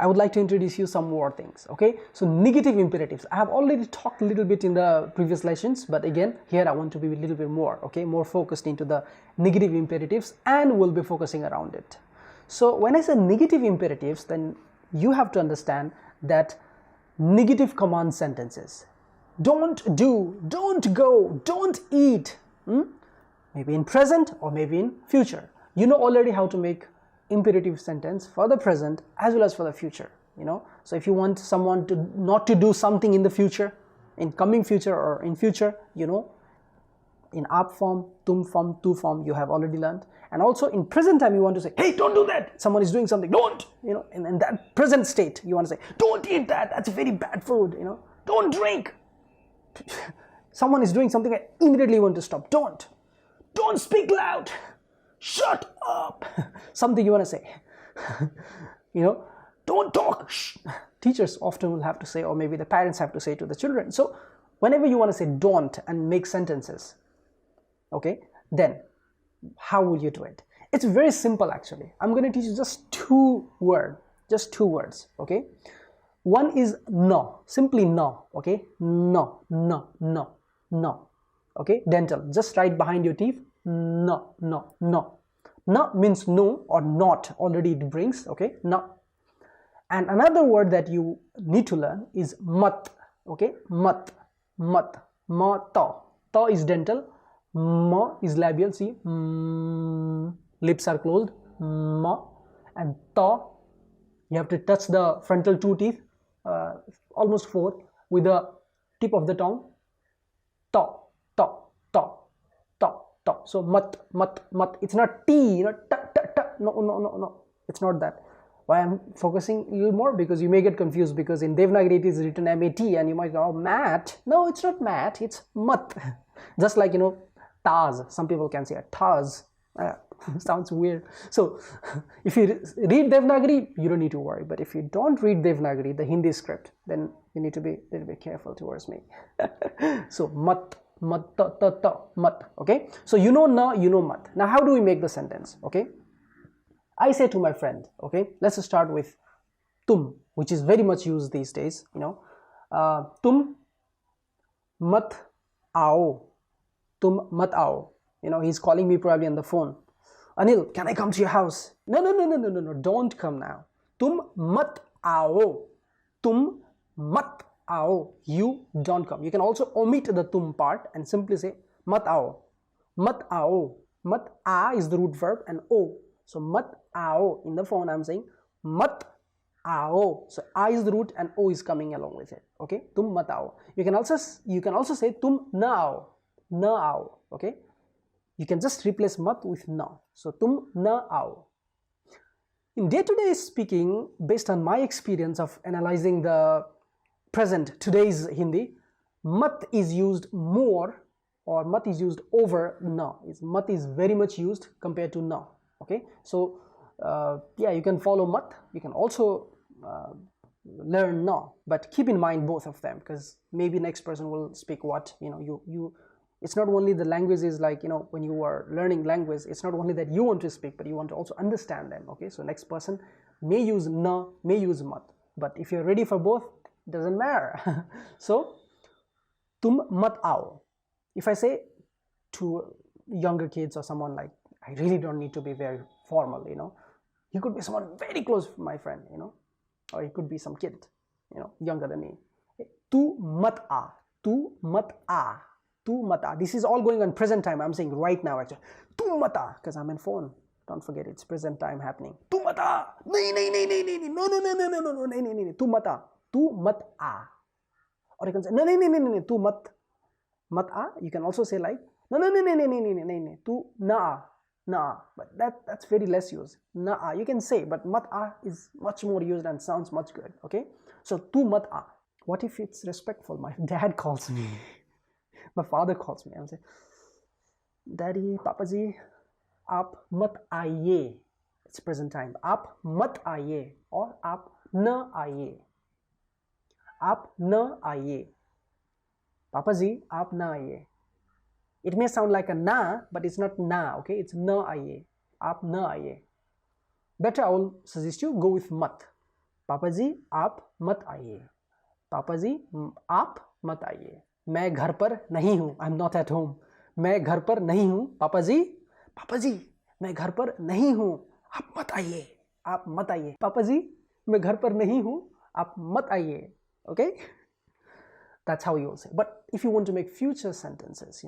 I would like to introduce you some more things. Okay, so negative imperatives. I have already talked a little bit in the previous lessons, but again here I want to be a little bit more, okay, more focused into the negative imperatives, and we'll be focusing around it. So when I say negative imperatives, then you have to understand that negative command sentences, don't do, don't go, don't eat, maybe in present or maybe in future. You know already how to make imperative sentence for the present as well as for the future, you know. So if you want someone to not to do something in the future, in coming future or in future, you know, in aap form, tum form, tu form, you have already learned. And also in present time you want to say, hey, don't do that, someone is doing something, don't, you know, in that present state you want to say, don't eat that, that's very bad food, you know, don't drink. Someone is doing something, I immediately want to stop, don't speak loud, shut up. Something you want to say. You know, don't talk, shh. Teachers often will have to say, or maybe the parents have to say to the children. So whenever you want to say don't and make sentences, okay, then how will you do it? It's very simple actually. I'm going to teach you just two words, okay. One is no, simply no, okay, no, no, no, no, okay. Dental, just right behind your teeth, no, no, no. No means no or not, already it brings, okay, no. And another word that you need to learn is mat, okay, mat, mat, ma, ta. Ta is dental, ma is labial, see, lips are closed, ma, and ta, you have to touch the frontal two teeth, almost four, with the tip of the tongue, ta, ta, ta, ta, ta. So mat, mat, mat. It's not T, you know, ta, ta, ta. No, no, no, no. It's not that. Why I'm focusing a little more? Because you may get confused, because in Devanagari it is written M-A-T and you might go, oh, mat. No, it's not mat, it's mat. Just like, you know, Taz. Some people can say Taz. Sounds weird. So if you read Devanagari, you don't need to worry. But if you don't read Devanagari, the Hindi script, then you need to be a little bit careful towards me. So mat, mat, ta, ta, ta, mat. Okay. So you know na, you know mat. Now how do we make the sentence? Okay. I say to my friend. Okay. Let's start with tum, which is very much used these days. You know, tum mat aao. Tum mat aao. You know, he's calling me probably on the phone. Anil, can I come to your house? No, no, no, no, no, no, no, don't come now. Tum mat aao. Tum mat aao. You don't come. You can also omit the tum part and simply say mat aao. Mat aao. Mat a is the root verb and o. So mat aao. In the phone I'm saying mat aao. So a is the root and o is coming along with it. Okay. Tum mat aao. You can also say tum na aao. Na aao. Okay. You can just replace mat with na. So tum na aao. In day-to-day speaking, based on my experience of analyzing the present, today's Hindi, mat is used more, or mat is used over na. Mat is very much used compared to na. Okay, so yeah, you can follow mat. You can also learn na, but keep in mind both of them, because maybe next person will speak what, you know, it's not only the language is like, you know, when you are learning language, it's not only that you want to speak, but you want to also understand them. Okay, so next person may use na, may use mat, but if you're ready for both, it doesn't matter. So tum mat aao. If I say to younger kids or someone, like, I really don't need to be very formal, you know, he could be someone very close, my friend, you know, or he could be some kid, you know, younger than me. Tu mat aa. Tu mat aa. Tu mata. This is all going on present time. I'm saying right now actually. Tu mata, because I'm on phone. Don't forget, it's present time happening. Tu mata. Nahi, nahi, nahi, nahi, nahi. No, no, no, no, no, no, no, nahi, nahi, nahi. Tu mata. Tu mat a. Or you can say no, nahi, nahi, nahi, nahi. Tu mat a. You can also say like no, no, no, no, no, no, no, no, no. Tu na. Na. But that's very less used. Na a. You can say, but mat a is much more used and sounds much good. Okay. So tu mat a. What if it's respectful? My dad calls me. My father calls me and says, Daddy, Papaji, aap mat aaye. It's present time. Aap mat aaye or aap na aaye. Aap na aaye. Papaji, aap na aaye. It may sound like a na, but it's not na, okay? It's na aaye. Aap na aaye. Better I will suggest you go with mat. पापा जी आप मत आइए, पापा जी आप मत आइए, मैं घर पर नहीं हूँ, I am not at home, मैं घर पर नहीं हूँ, पापा जी मैं घर पर नहीं हूँ, आप मत आइए, आप मत आइए, पापा जी मैं घर पर नहीं हूँ, आप मत आइए. Okay, that's how you will say. But if you want to make future sentences,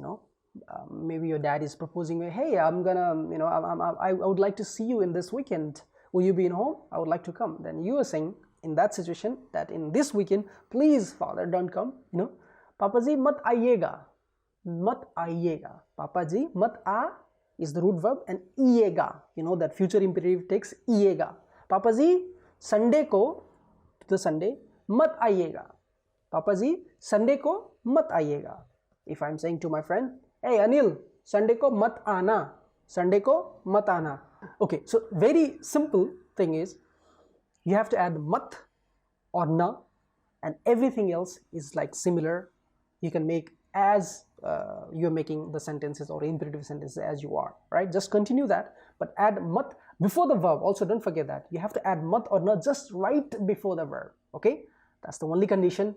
maybe your dad is proposing, hey, I'm gonna, I would like to see you in this weekend, will you be in home? I would like to come. Then you are saying in that situation that in this weekend, please father don't come, Papa ji mat aiyega, Papa ji mat a is the root verb, and iega, that future imperative takes iega. Papa ji Sunday ko, the Sunday, mat आइएगा, पापा जी Sunday को मत आइएगा. If I'm saying to my friend, hey Anil, Sunday को मत आना, Sunday को मत आना. Okay, so very simple thing is you have to add mat or na, and everything else is like similar. You can make as you're making the sentences or imperative sentences as you are, right? Just continue that, but add mat before the verb. Also, don't forget that you have to add mat or na just right before the verb. Okay, that's the only condition.